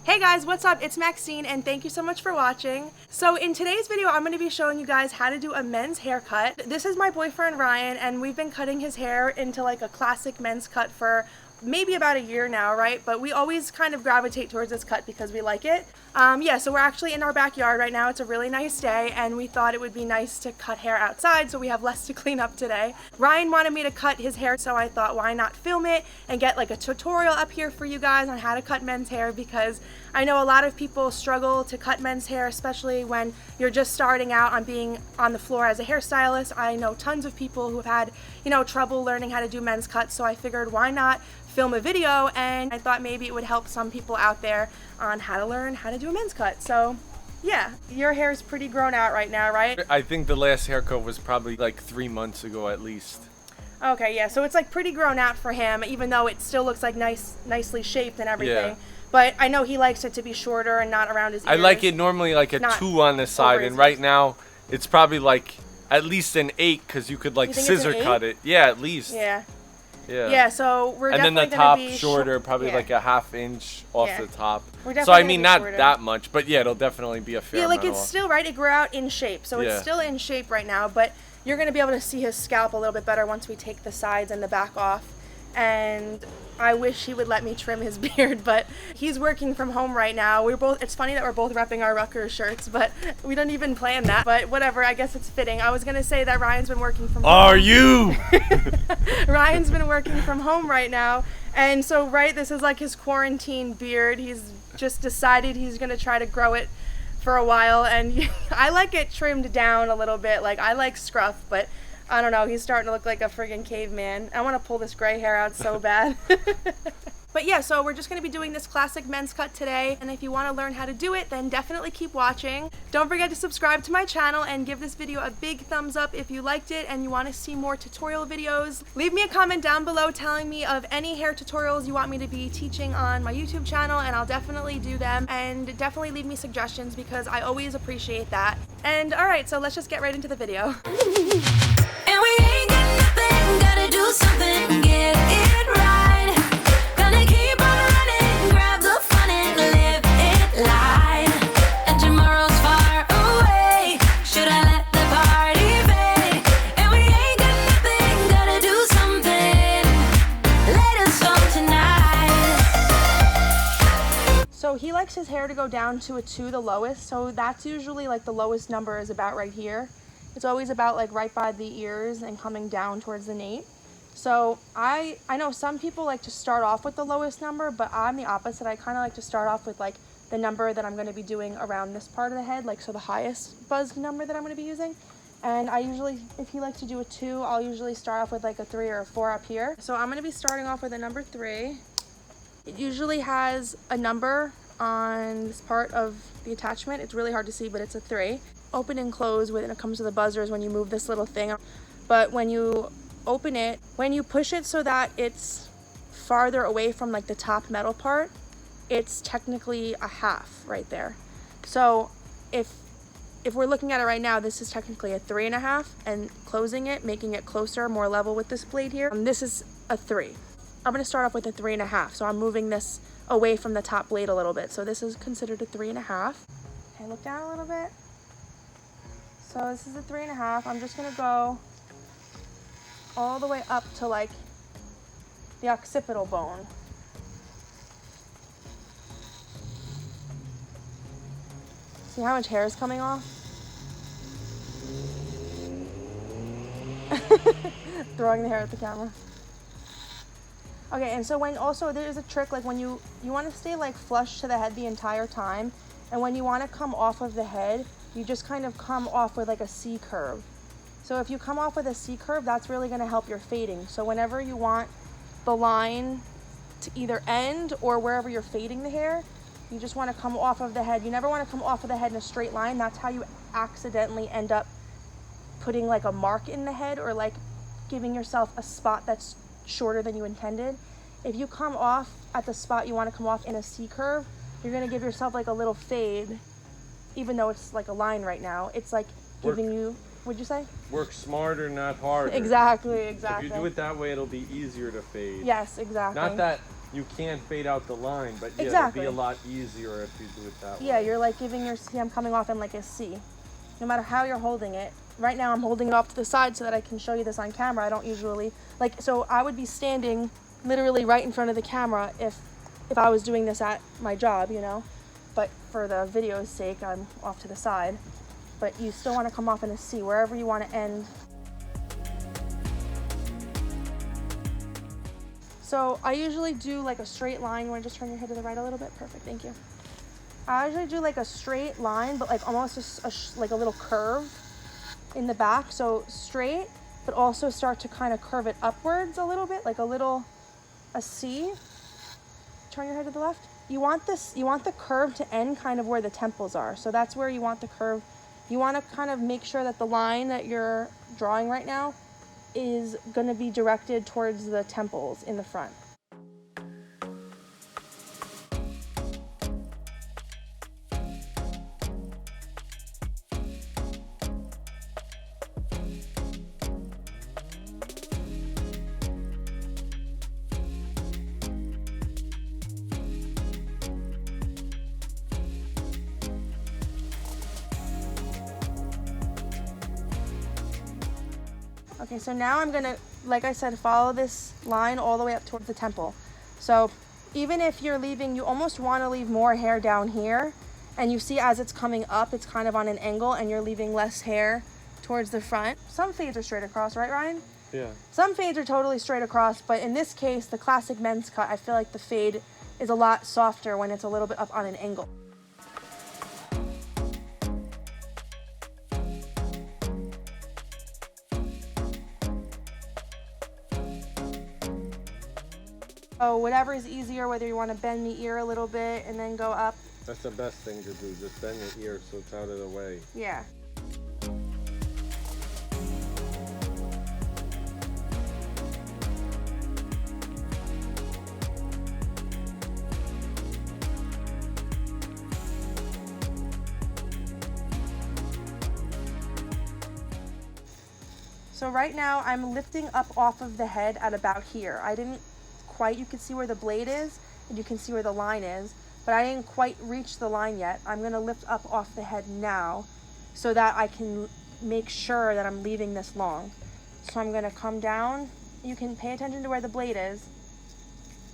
Hey guys, what's up? It's Maxine and thank you so much for watching. So in today's video, I'm going to be showing you guys how to do a men's haircut. This is my boyfriend Ryan and we've been cutting his hair into like a classic men's cut for maybe about a year now, right? But we always kind of gravitate towards this cut because we like it. So we're actually in our backyard right now. It's a really nice day and we thought it would be nice to cut hair outside so we have less to clean up today. Ryan wanted me to cut his hair, so I thought why not film it and get like a tutorial up here for you guys on how to cut men's hair, because I know a lot of people struggle to cut men's hair, especially when you're just starting out on being on the floor as a hairstylist. I know tons of people who've had, trouble learning how to do men's cuts, so I figured why not film a video, and I thought maybe it would help some people out there on how to learn how to do a men's cut. So yeah, your hair is pretty grown out right now, right? I think the last haircut was probably like 3 months ago at least. Okay, yeah, so it's like pretty grown out for him, even though it still looks like nicely shaped and everything. Yeah. But I know he likes it to be shorter and not around his ears. I like it normally like a 2 on the side, and right now it's probably like at least an 8 because you could like scissor cut it. Yeah, at least. Yeah. Yeah. Yeah, so we're and definitely then the top gonna be shorter, probably like a ½ inch off the top. So I mean, not that much, but yeah, it'll definitely be a fair amount. Yeah, like it's still right. It grew out in shape, so it's still in shape right now. But you're gonna be able to see his scalp a little bit better once we take the sides and the back off. And I wish he would let me trim his beard, but he's working from home right now. It's funny that we're both repping our Rutgers shirts, but we don't even plan that. But whatever, I guess it's fitting. I was gonna say that Ryan's been working from home. Are you? Ryan's been working from home right now. And so, this is like his quarantine beard. He's just decided he's gonna try to grow it for a while. And I like it trimmed down a little bit. Like, I like scruff, but I don't know, he's starting to look like a friggin' caveman. I want to pull this gray hair out so bad. But yeah, so we're just going to be doing this classic men's cut today, and if you want to learn how to do it, then definitely keep watching. Don't forget to subscribe to my channel and give this video a big thumbs up if you liked it and you want to see more tutorial videos. Leave me a comment down below telling me of any hair tutorials you want me to be teaching on my YouTube channel, and I'll definitely do them. And definitely leave me suggestions because I always appreciate that. And alright, so let's just get right into the video. And we ain't got nothing, gotta do something, get it right. Gonna keep on running, grab the fun and live it live. And tomorrow's far away, should I let the party fade? And we ain't got nothing, gotta do something, let us go tonight. So he likes his hair to go down to a 2, the lowest, so that's usually like the lowest number is about right here. It's always about like right by the ears and coming down towards the nape. So I know some people like to start off with the lowest number, but I'm the opposite. I kind of like to start off with like the number that I'm going to be doing around this part of the head, like so the highest buzz number that I'm going to be using. And I usually, if he likes to do a 2, I'll usually start off with like a 3 or a 4 up here. So I'm going to be starting off with a number 3. It usually has a number on this part of the attachment. It's really hard to see, but it's a 3. Open and close when it comes to the buzzers when you move this little thing. But when you open it, when you push it so that it's farther away from like the top metal part, it's technically a half right there. So if we're looking at it right now, this is technically a 3.5, and closing it, making it closer, more level with this blade here, this is a 3. I'm going to start off with a 3.5, so I'm moving this away from the top blade a little bit. So this is considered a 3.5. Okay, look down a little bit. So this is a 3.5. I'm just gonna go all the way up to like the occipital bone. See how much hair is coming off? Throwing the hair at the camera. Okay, and so there's a trick, like when you want to stay like flush to the head the entire time, and when you want to come off of the head, you just kind of come off with like a C curve. So if you come off with a C curve, that's really going to help your fading. So whenever you want the line to either end or wherever you're fading the hair, you just want to come off of the head. You never want to come off of the head in a straight line. That's how you accidentally end up putting like a mark in the head or like giving yourself a spot that's shorter than you intended. If you come off at the spot you want to come off in a C curve, you're going to give yourself like a little fade. Even though it's like a line right now, it's like giving you, what'd you say? Work smarter, not harder. Exactly. If you do it that way, it'll be easier to fade. Yes, exactly. Not that you can fade out the line, but yeah, Exactly. it'll be a lot easier if you do it that way. Yeah, you're like giving your, see, I'm coming off in like a C. No matter how you're holding it. Right now I'm holding it off to the side so that I can show you this on camera. I don't usually, like, so I would be standing literally right in front of the camera if I was doing this at my job, you know? But for the video's sake, I'm off to the side. But you still want to come off in a C, wherever you want to end. So I usually do like a straight line. You want to just turn your head to the right a little bit? Perfect, thank you. I usually do like a straight line, but like almost like a little curve in the back. So straight, but also start to kind of curve it upwards a little bit, like a C. Turn your head to the left. You want the curve to end kind of where the temples are. So that's where you want the curve. You want to kind of make sure that the line that you're drawing right now is going to be directed towards the temples in the front. Okay, so now I'm gonna, like I said, follow this line all the way up towards the temple. So even if you're leaving, you almost want to leave more hair down here, and you see as it's coming up, it's kind of on an angle, and you're leaving less hair towards the front. Some fades are straight across, right, Ryan? Yeah. Some fades are totally straight across, but in this case, the classic men's cut, I feel like the fade is a lot softer when it's a little bit up on an angle. So whatever is easier, whether you want to bend the ear a little bit and then go up. That's the best thing to do, just bend the ear so it's out of the way. Yeah. So right now I'm lifting up off of the head at about here. I didn't quite, you can see where the blade is and you can see where the line is, but I didn't quite reach the line yet. I'm gonna lift up off the head now so that I can make sure that I'm leaving this long. So I'm gonna come down, you can pay attention to where the blade is,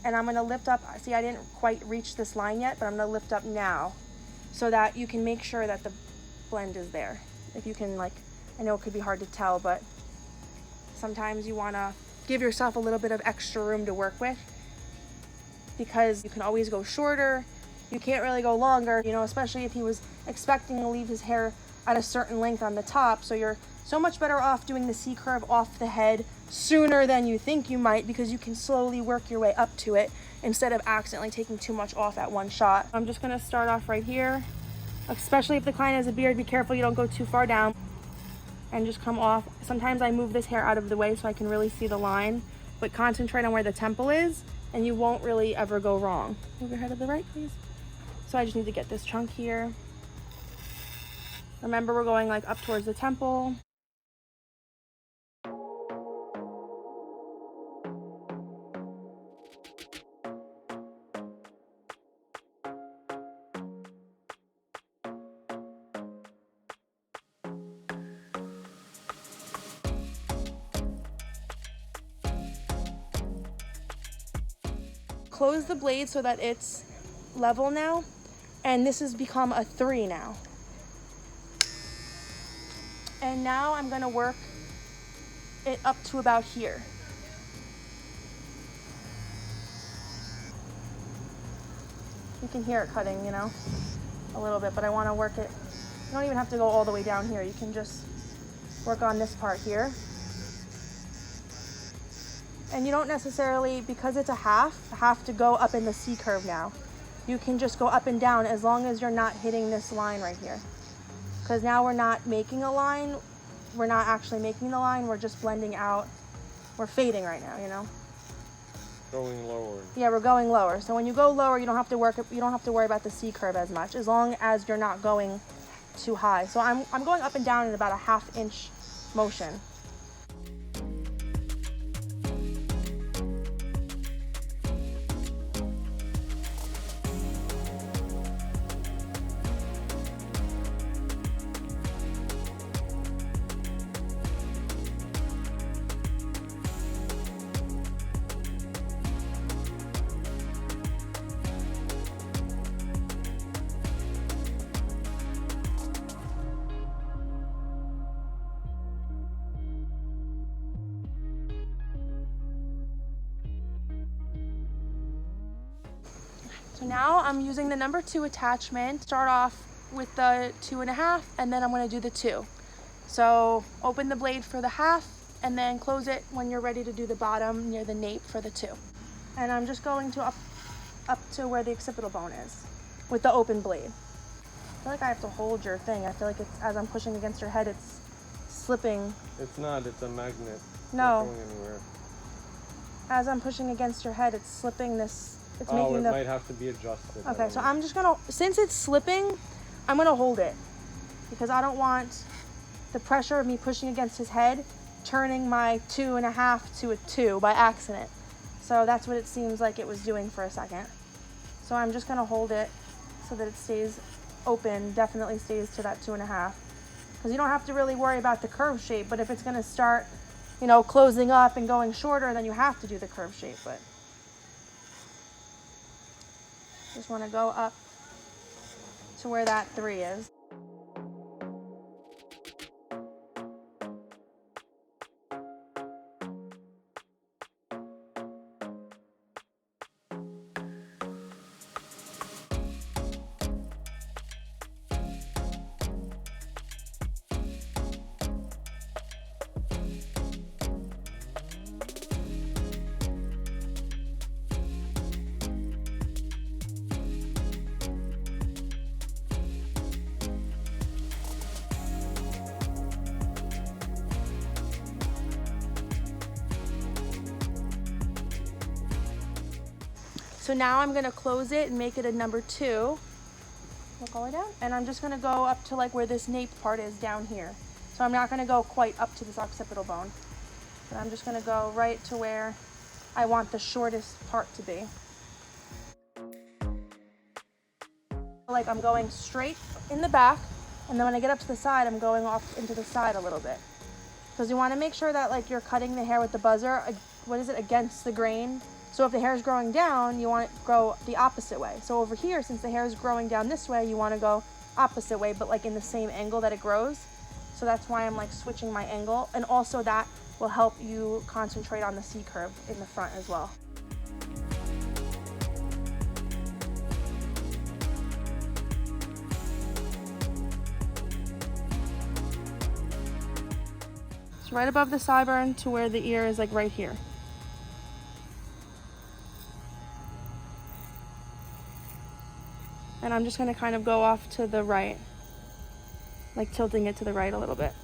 and I'm gonna lift up, see I didn't quite reach this line yet, but I'm gonna lift up now so that you can make sure that the blend is there. If you can, like, I know it could be hard to tell, but sometimes you wanna give yourself a little bit of extra room to work with, because you can always go shorter, you can't really go longer, you know, especially if he was expecting to leave his hair at a certain length on the top. So you're so much better off doing the C curve off the head sooner than you think you might, because you can slowly work your way up to it instead of accidentally taking too much off at one shot. I'm just gonna start off right here, especially if the client has a beard, be careful you don't go too far down. And just come off. Sometimes I move this hair out of the way so I can really see the line, but concentrate on where the temple is and you won't really ever go wrong. Move your head to the right, please. So I just need to get this chunk here. Remember, we're going like up towards the temple. Close the blade so that it's level now, and this has become a 3 now. And now I'm gonna work it up to about here. You can hear it cutting, you know, a little bit, but I wanna work it. You don't even have to go all the way down here. You can just work on this part here. And you don't necessarily, because it's a half, have to go up in the C curve now. You can just go up and down as long as you're not hitting this line right here. Because now we're not making a line, we're not actually making the line, we're just blending out. We're fading right now, you know? Going lower. Yeah, we're going lower. So when you go lower, you don't have to worry about the C curve as much, as long as you're not going too high. So I'm going up and down in about a 1/2 inch motion. So now I'm using the number 2 attachment. Start off with the 2.5, and then I'm going to do the 2. So open the blade for the half, and then close it when you're ready to do the bottom near the nape for the 2. And I'm just going to up to where the occipital bone is with the open blade. I feel like I have to hold your thing. I feel like it's, as I'm pushing against your head, it's slipping. It's not, it's a magnet. No. It's not going anywhere. As I'm pushing against your head, it's slipping this. It's Oh, making it the. might have to be adjusted. Okay, so I'm just gonna, since it's slipping, I'm gonna hold it because I don't want the pressure of me pushing against his head turning my 2.5 to a 2 by accident. So that's what it seems like it was doing for a second. So I'm just gonna hold it so that it stays open, definitely stays to that 2.5. Because you don't have to really worry about the curve shape, but if it's gonna start, you know, closing up and going shorter, then you have to do the curve shape. But just want to go up to where that 3 is. So now I'm gonna close it and make it a number 2. Look all the way down. And I'm just gonna go up to like where this nape part is down here. So I'm not gonna go quite up to this occipital bone. But I'm just gonna go right to where I want the shortest part to be. Like I'm going straight in the back, and then when I get up to the side, I'm going off into the side a little bit. Because you wanna make sure that like you're cutting the hair with the buzzer, against the grain. So if the hair is growing down, you want it to grow the opposite way. So over here, since the hair is growing down this way, you want to go opposite way, but like in the same angle that it grows. So that's why I'm like switching my angle. And also that will help you concentrate on the C curve in the front as well. It's right above the sideburn to where the ear is, like right here. And I'm just gonna kind of go off to the right, like tilting it to the right a little bit.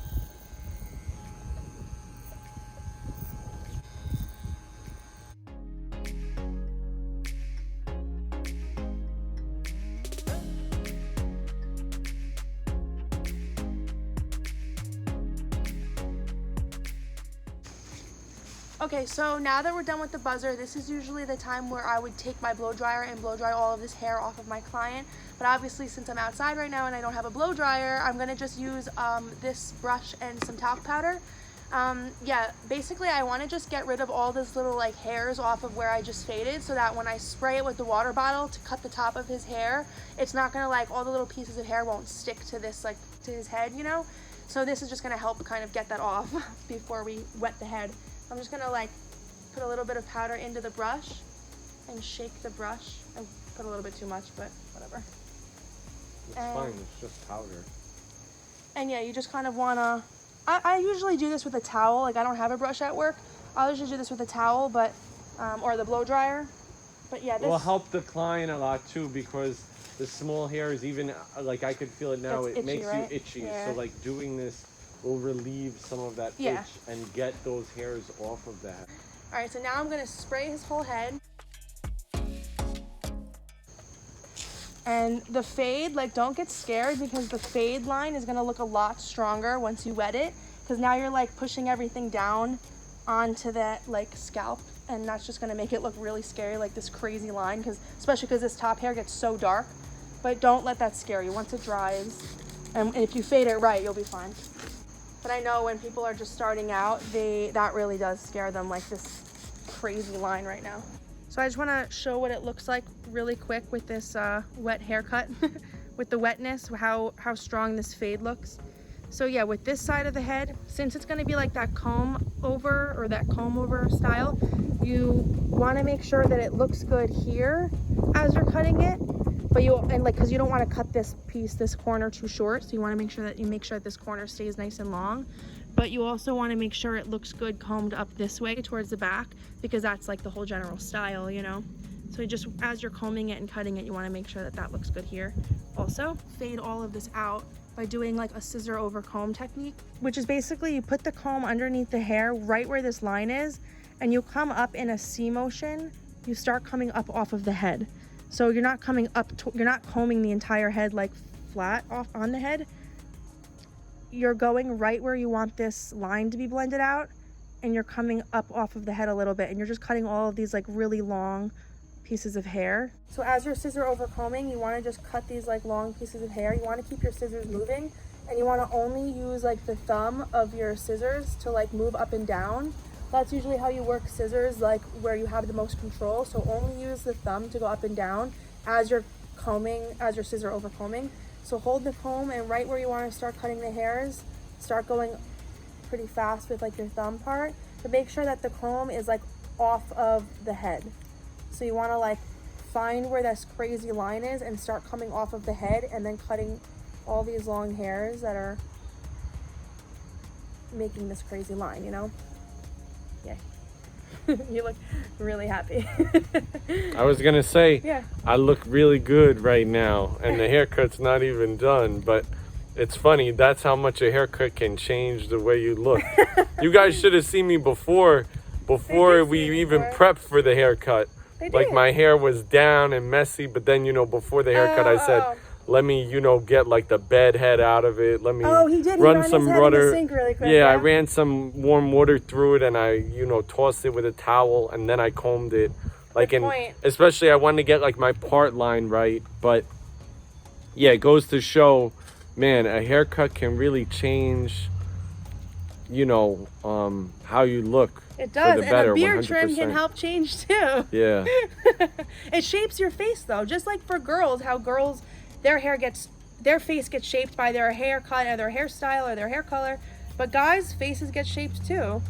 Okay, so now that we're done with the buzzer, this is usually the time where I would take my blow dryer and blow dry all of this hair off of my client. But obviously, since I'm outside right now and I don't have a blow dryer, I'm gonna just use this brush and some talc powder. Yeah, basically I wanna just get rid of all this little like hairs off of where I just faded, so that when I spray it with the water bottle to cut the top of his hair, it's not gonna like, all the little pieces of hair won't stick to this, like to his head, you know? So this is just gonna help kind of get that off before we wet the head. I'm just gonna like put a little bit of powder into the brush and shake the brush. I put a little bit too much, but whatever. It's fine, it's just powder. And yeah, you just kind of wanna, I usually do this with a towel. Like I don't have a brush at work. I'll usually do this with a towel, but, or the blow dryer. But yeah, this will help the client a lot too, because the small hairs, even like I could feel it now, It's it itchy, makes right? you itchy. Yeah. So like doing this will relieve some of that itch and get those hairs off of that. All right, so now I'm gonna spray his whole head. And the fade, like don't get scared, because the fade line is gonna look a lot stronger once you wet it, because now you're like pushing everything down onto that like scalp, and that's just gonna make it look really scary, like this crazy line, because especially because this top hair gets so dark. But don't let that scare you. Once it dries, and if you fade it right, you'll be fine. But I know when people are just starting out, that really does scare them, like this crazy line right now. So I just want to show what it looks like really quick with this wet haircut, with the wetness, how strong this fade looks. So yeah, with this side of the head, since it's going to be like that comb over, or that comb over style, you want to make sure that it looks good here as you're cutting it, but because you don't want to cut this corner too short, so you want to make sure that this corner stays nice and long. But you also want to make sure it looks good combed up this way towards the back, because that's like the whole general style, you know. So just as you're combing it and cutting it, you want to make sure that that looks good here. Also, fade all of this out by doing like a scissor over comb technique, which is basically you put the comb underneath the hair right where this line is, and you come up in a C motion. You start coming up off of the head. So you're not coming up, you're not combing the entire head like flat off on the head. You're going right where you want this line to be blended out, and you're coming up off of the head a little bit, and you're just cutting all of these like really long pieces of hair. So as you're scissor over combing, you want to just cut these like long pieces of hair. You want to keep your scissors moving, and you want to only use like the thumb of your scissors to like move up and down. That's usually how you work scissors, like where you have the most control. So only use the thumb to go up and down as you're combing, as you're scissor over combing. So hold the comb, and right where you want to start cutting the hairs, start going pretty fast with like your thumb part, but make sure that the comb is like off of the head. So you want to like find where this crazy line is and start coming off of the head, and then cutting all these long hairs that are making this crazy line, you know? Yeah. You look really happy. I was gonna say, yeah, I look really good right now, and the haircut's not even done, but it's funny, that's how much a haircut can change the way you look. You guys should have seen me before we even prepped for the haircut. Like my hair was down and messy, but then, you know, before the haircut I said, let me, you know, get like the bed head out of it. Let me run some water. Really quick, yeah, I ran some warm water through it, and I, you know, tossed it with a towel, and then I combed it. Like, especially I wanted to get like my part line right, but yeah, it goes to show, man, a haircut can really change, you know, how you look. It does, for the better, and a beard 100%. trim can help change too. Yeah. It shapes your face though, just like for girls, how girls, their face gets shaped by their haircut or their hairstyle or their hair color, but guys' faces get shaped too.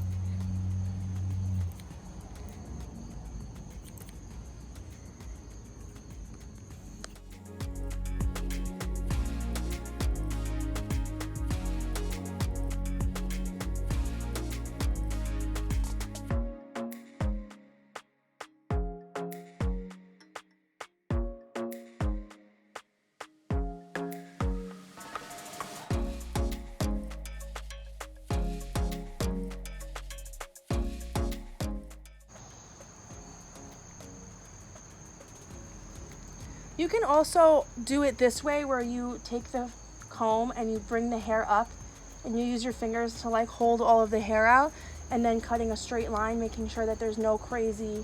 You can also do it this way, where you take the comb and you bring the hair up, and you use your fingers to like hold all of the hair out, and then cutting a straight line, making sure that there's no crazy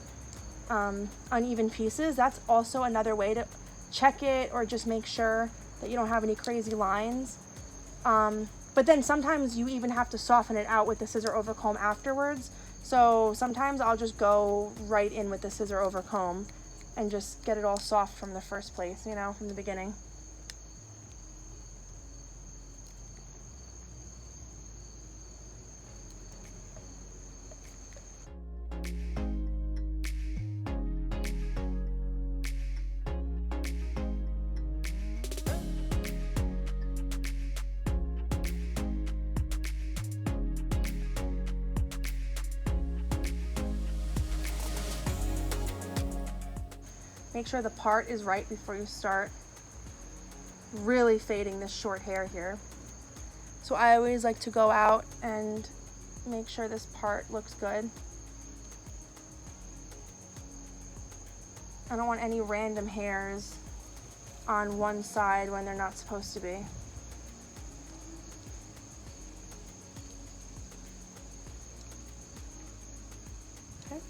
uneven pieces. That's also another way to check it, or just make sure that you don't have any crazy lines. But then sometimes you even have to soften it out with the scissor over comb afterwards. So sometimes I'll just go right in with the scissor over comb and just get it all soft from the first place, you know, from the beginning. Make sure the part is right before you start really fading this short hair here. So I always like to go out and make sure this part looks good. I don't want any random hairs on one side when they're not supposed to be. Okay.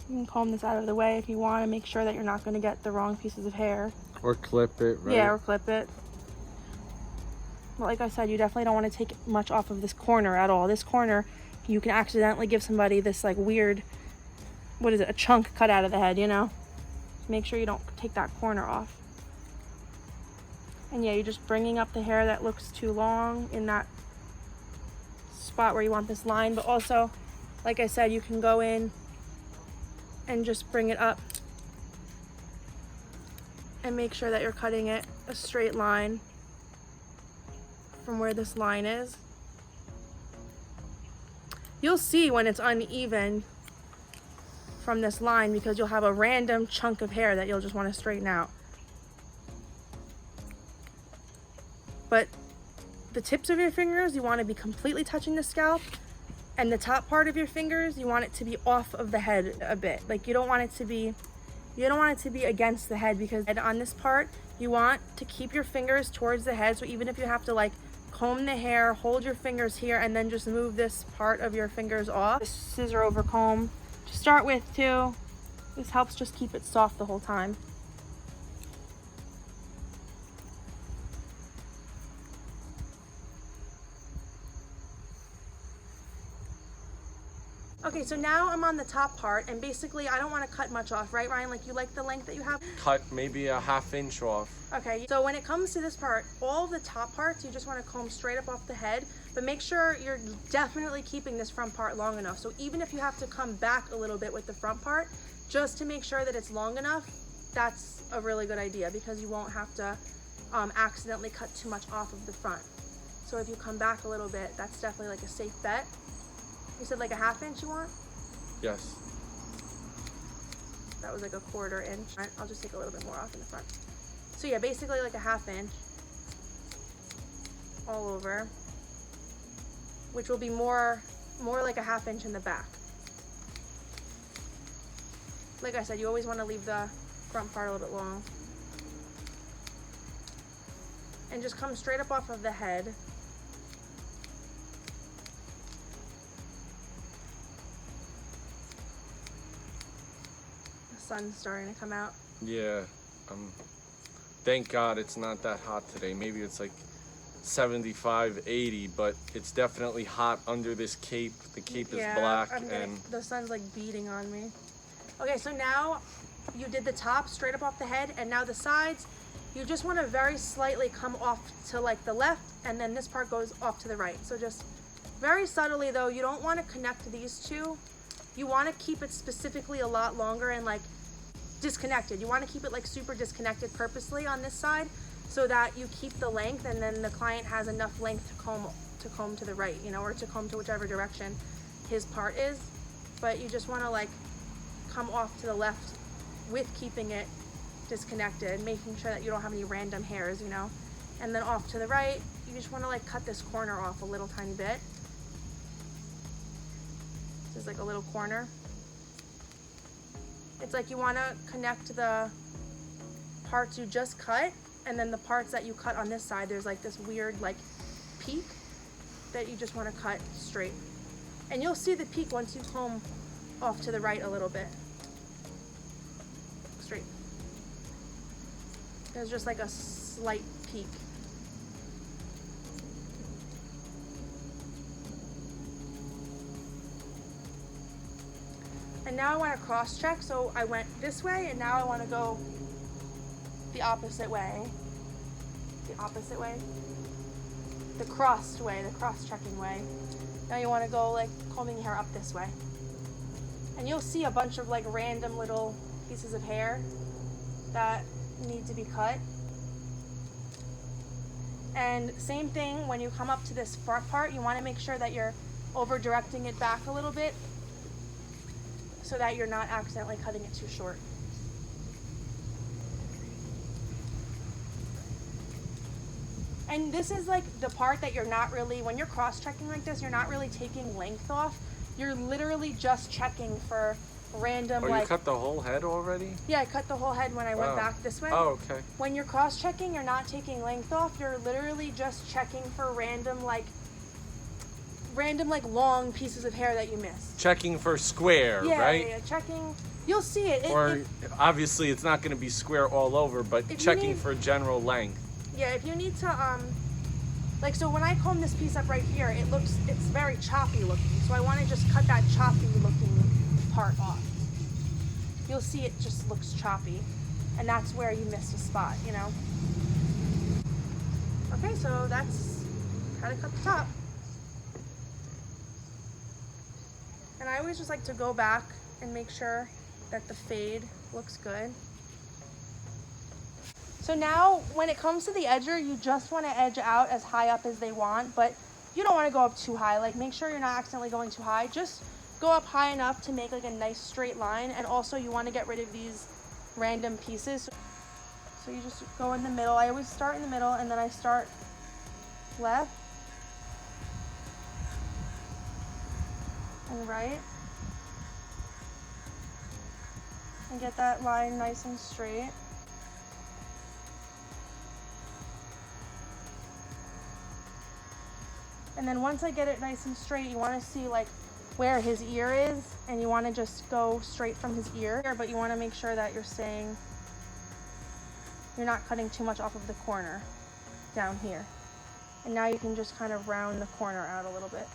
You can comb this out of the way if you want to make sure that you're not going to get the wrong pieces of hair. Or clip it, right? Yeah, or clip it. But like I said, you definitely don't want to take much off of this corner at all. This corner, you can accidentally give somebody this like weird, what is it, a chunk cut out of the head, you know? Make sure you don't take that corner off. And yeah, you're just bringing up the hair that looks too long in that spot where you want this line. But also, like I said, you can go in and just bring it up and make sure that you're cutting it a straight line from where this line is. You'll see when it's uneven from this line because you'll have a random chunk of hair that you'll just want to straighten out. But the tips of your fingers, you want to be completely touching the scalp, and the top part of your fingers, you want it to be off of the head a bit. Like you don't want it to be against the head, because on this part, you want to keep your fingers towards the head. So even if you have to like comb the hair, hold your fingers here, and then just move this part of your fingers off. This scissor over comb to start with too. This helps just keep it soft the whole time. Okay, so now I'm on the top part, and basically I don't want to cut much off, right, Ryan? Like, you like the length that you have? Cut maybe a ½ inch off. Okay, so when it comes to this part, all the top parts, you just want to comb straight up off the head, but make sure you're definitely keeping this front part long enough. So even if you have to come back a little bit with the front part, just to make sure that it's long enough, that's a really good idea, because you won't have to accidentally cut too much off of the front. So if you come back a little bit, that's definitely like a safe bet. You said like a ½ inch you want? Yes. That was like a ¼ inch. I'll just take a little bit more off in the front. So yeah, basically like a ½ inch all over, which will be more like a ½ inch in the back. Like I said, you always want to leave the front part a little bit long. And just come straight up off of the head. Sun's starting to come out. Yeah. Thank God it's not that hot today. Maybe it's like 75, 80, but it's definitely hot under this cape. The cape is black and the sun's like beating on me. Okay, so now you did the top straight up off the head, and now the sides, you just want to very slightly come off to like the left, and then this part goes off to the right. So just very subtly though, you don't want to connect these two. You want to keep it specifically a lot longer and like disconnected. You want to keep it like super disconnected purposely on this side, so that you keep the length, and then the client has enough length to comb to the right, you know, or to comb to whichever direction his part is. But you just want to like come off to the left with keeping it disconnected, making sure that you don't have any random hairs, you know. And then off to the right, you just want to like cut this corner off a little tiny bit. Just like a little corner. It's like you want to connect the parts you just cut, and then the parts that you cut on this side, there's like this weird like peak that you just want to cut straight. And you'll see the peak once you comb off to the right a little bit. Straight. There's just like a slight peak. And now I want to cross check, so I went this way, and now I want to go the opposite way. The opposite way? The crossed way, the cross-checking way. Now you want to go like combing your hair up this way. And you'll see a bunch of like random little pieces of hair that need to be cut. And same thing, when you come up to this front part, you want to make sure that you're over-directing it back a little bit, so that you're not accidentally cutting it too short. And this is like the part that you're not really, when you're cross-checking like this, you're not really taking length off. You're literally just checking for random you cut the whole head already? Yeah, I cut the whole head when I went back this way. Oh, okay. When you're cross-checking, you're not taking length off. You're literally just checking for random like long pieces of hair that you missed. Checking for square, right? Yeah, checking You'll see it. Or obviously it's not going to be square all over, but If you checking need- for general length. Yeah, if you need to, like, so when I comb this piece up right here, it's very choppy looking. So I want to just cut that choppy looking part off. You'll see it just looks choppy. And that's where you missed a spot, you know? Okay, so that's how to cut the top. And I always just like to go back and make sure that the fade looks good. So now when it comes to the edger, you just want to edge out as high up as they want, but you don't want to go up too high. Like, make sure you're not accidentally going too high. Just go up high enough to make like a nice straight line. And also you want to get rid of these random pieces. So you just go in the middle. I always start in the middle and then I start left and right. And get that line nice and straight. And then once I get it nice and straight, you want to see like where his ear is, and you want to just go straight from his ear, but you want to make sure that you're not cutting too much off of the corner down here. And now you can just kind of round the corner out a little bit.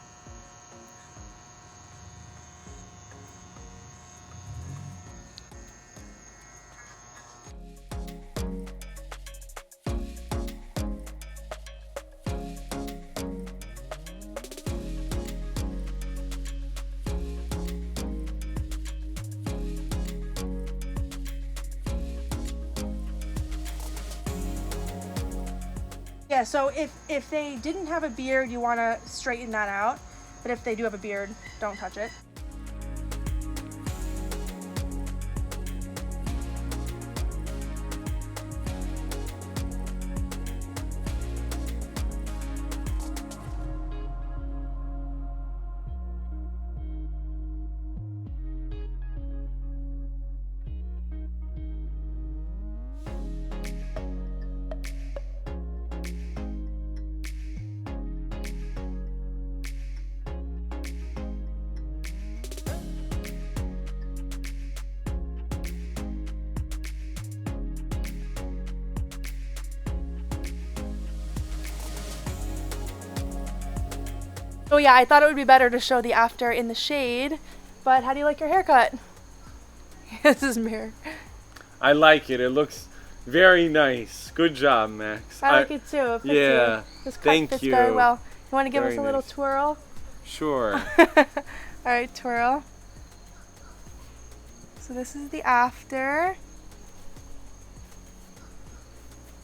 Yeah, so if they didn't have a beard, you want to straighten that out. But if they do have a beard, don't touch it. So yeah, I thought it would be better to show the after in the shade, but how do you like your haircut? This is mirror. I like it. It looks very nice. Good job, Max. I like it too. It fits yeah. you. This cut Thank fits you. very well. You want to give Very us a little nice. twirl? Sure. All right, twirl. So this is the after.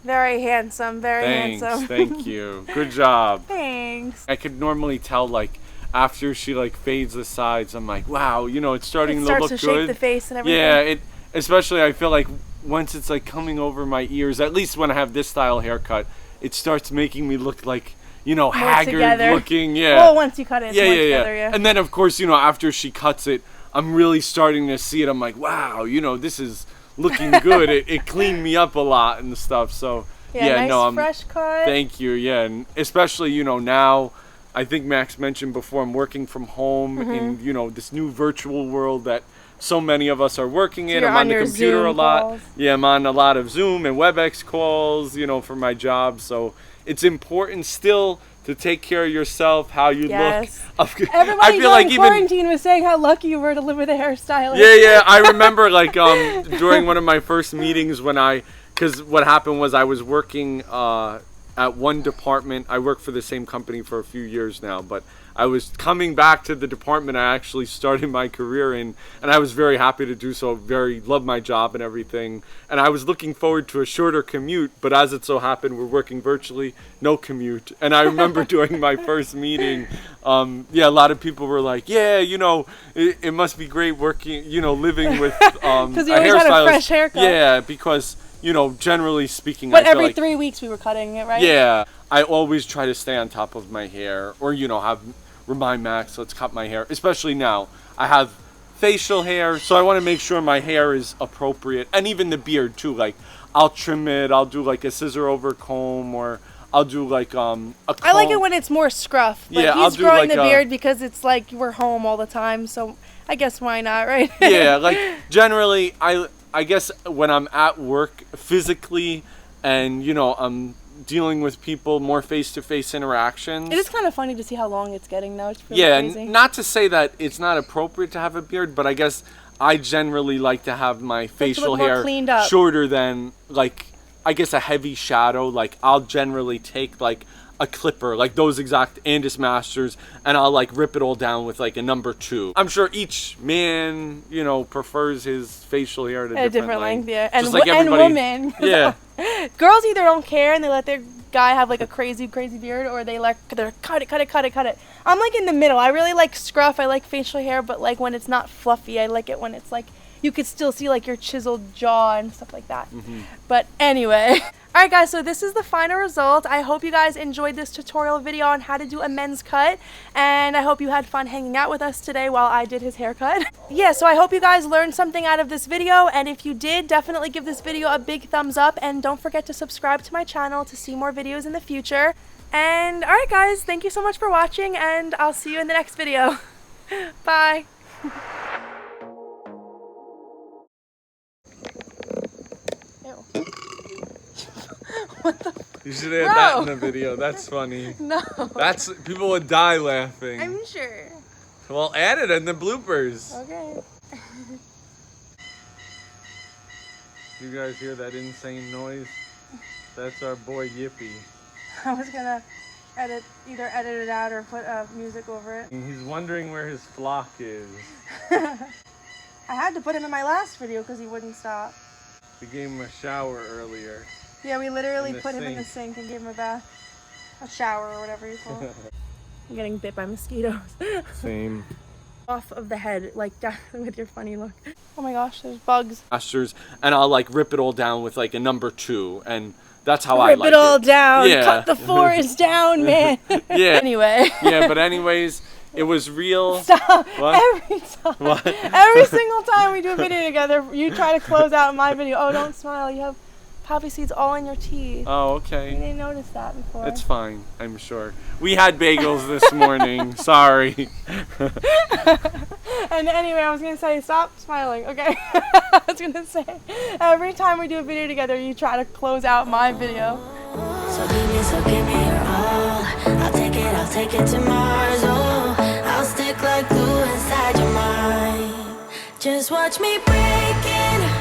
Very handsome, very Thanks. handsome. Thank you. Good job. Thanks. I could normally tell, like, after she like fades the sides, I'm like, wow, you know, it's starting It to starts look to good. shape the face and everything. Yeah, especially I feel like once it's like coming over my ears, at least when I have this style haircut, it starts making me look like, you know, More haggard together. looking. Yeah. Well, once you cut it, it's yeah, more yeah, together, yeah. And then of course, you know, after she cuts it, I'm really starting to see it. I'm like, wow, you know, this is looking good. it cleaned me up a lot and stuff. So Yeah, nice no, fresh cut. Thank you. Yeah, and especially, you know, now I think Max mentioned before, I'm working from home Mm-hmm. in, you know, this new virtual world that so many of us are working in. you're I'm on on the your computer Zoom a lot. calls. Yeah, I'm on a lot of Zoom and WebEx calls, you know, for my job. So it's important still to take care of yourself, how you Yes. look. Everybody I feel during like even quarantine was saying how lucky you were to live with a hairstylist. yeah, I remember like during one of my first meetings because what happened was I was working at one department. I worked for the same company for a few years now, but I was coming back to the department I actually started my career in, and I was very happy to do so. Love my job and everything, and I was looking forward to a shorter commute, but as it so happened, we're working virtually, no commute. And I remember during my first meeting, a lot of people were like, yeah, you know, it must be great working, you know, living with a Because you always had a hairstylist. fresh haircut. Yeah, because, you know, generally speaking, But I feel every like, 3 weeks we were cutting it, right? yeah, I always try to stay on top of my hair, or, you know, remind Max, let's cut my hair. Especially now, I have facial hair, so I want to make sure my hair is appropriate, and even the beard too. Like, I'll trim it, I'll do like a scissor over comb, or I'll do like a comb. I like it when it's more scruff. But Yeah, I'll he's do growing like the a- beard because it's like we're home all the time. So I guess why not, right? Yeah, like generally, I guess when I'm at work physically, and you know I'm dealing with people, more face-to-face interactions. It is kind of funny to see how long it's getting though. It's really Yeah, crazy. not to say that it's not appropriate to have a beard, but I guess I generally like to have my facial more hair cleaned up. shorter than, like, I guess a heavy shadow. Like, I'll generally take like a clipper, like those exact Andis Masters, and I'll like rip it all down with like a number 2. I'm sure each man, you know, prefers his facial hair at a different length. Yeah, Just and like and everybody- women. Yeah. Girls either don't care and they let their guy have like a crazy beard, or they like they're cut it. I'm like in the middle. I really like scruff. I like facial hair, but like when it's not fluffy, I like it when it's like you could still see like your chiseled jaw and stuff like that. But anyway. Alright guys, so this is the final result. I hope you guys enjoyed this tutorial video on how to do a men's cut, and I hope you had fun hanging out with us today while I did his haircut. Yeah, so I hope you guys learned something out of this video, and if you did, definitely give this video a big thumbs up, and don't forget to subscribe to my channel to see more videos in the future. And alright guys, thank you so much for watching, and I'll see you in the next video. Bye! Ew. What the? You should add Bro. that in the video. That's funny. No. That's people would die laughing. I'm sure. Well, add it in the bloopers. Okay. You guys hear that insane noise? That's our boy Yippee. I was gonna either edit it out or put music over it. And he's wondering where his flock is. I had to put him in my last video because he wouldn't stop. We gave him a shower earlier. Yeah, we literally In the put him in the sink. sink and gave him a bath. A shower or whatever you call it. I'm getting bit by mosquitoes. Same. Off of the head, like down with your funny look. Oh my gosh, there's bugs. Masters, and I'll like rip it all down with like a number 2, and that's how I Rip like it all down. Yeah. Cut the forest down, man. Yeah. Anyway. Yeah, but anyways, it was real. Stop. What? Every time. What? Every single time we do a video together, you try to close out my video. Oh, don't smile. You have poppy seeds all in your teeth. Oh, You okay. didn't notice that before. It's fine, I'm sure. We had bagels this morning. Sorry. And anyway, I was going to say, stop smiling, okay? I was going to say, every time we do a video together, you try to close out my video. So give me your all. I'll take it to Mars. Oh, I'll stick like glue inside your mind. Just watch me breaking.